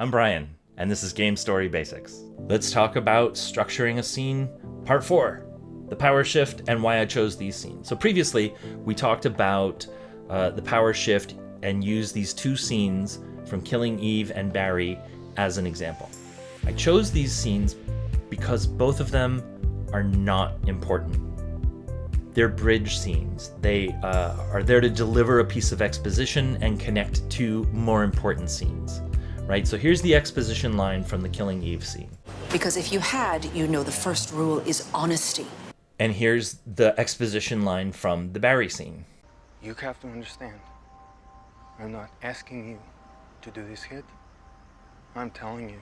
I'm Brian, and this is Game Story Basics. Let's talk about structuring a scene, part 4, the power shift and why I chose these scenes. So previously, we talked about the power shift and used these two scenes from Killing Eve and Barry as an example. I chose these scenes because both of them are not important. They're bridge scenes. They are there to deliver a piece of exposition and connect to more important scenes, right? So here's the exposition line from the Killing Eve scene. Because if you had, you know the first rule is honesty. And here's the exposition line from the Barry scene. You have to understand, I'm not asking you to do this hit. I'm telling you.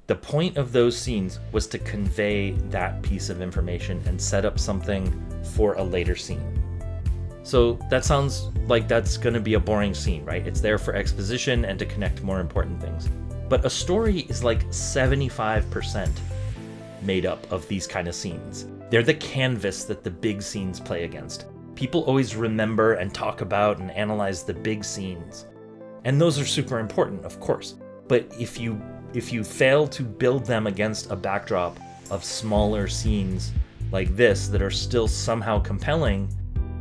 The point of those scenes was to convey that piece of information and set up something for a later scene. So that sounds like that's going to be a boring scene, right? It's there for exposition and to connect more important things. But a story is like 75% made up of these kind of scenes. They're the canvas that the big scenes play against. People always remember and talk about and analyze the big scenes. And those are super important, of course. But if you fail to build them against a backdrop of smaller scenes like this that are still somehow compelling,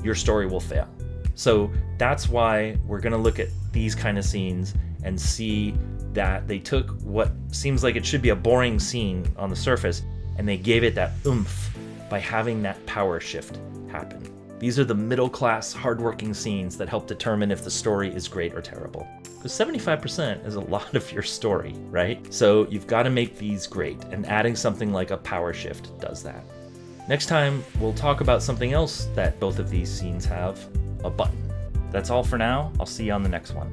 your story will fail. So that's why we're going to look at these kind of scenes and see that they took what seems like it should be a boring scene on the surface and they gave it that oomph by having that power shift happen. These are the middle-class, hardworking scenes that help determine if the story is great or terrible. Because 75% is a lot of your story, right? So you've got to make these great, and adding something like a power shift does that. Next time, we'll talk about something else that both of these scenes have, a button. That's all for now. I'll see you on the next one.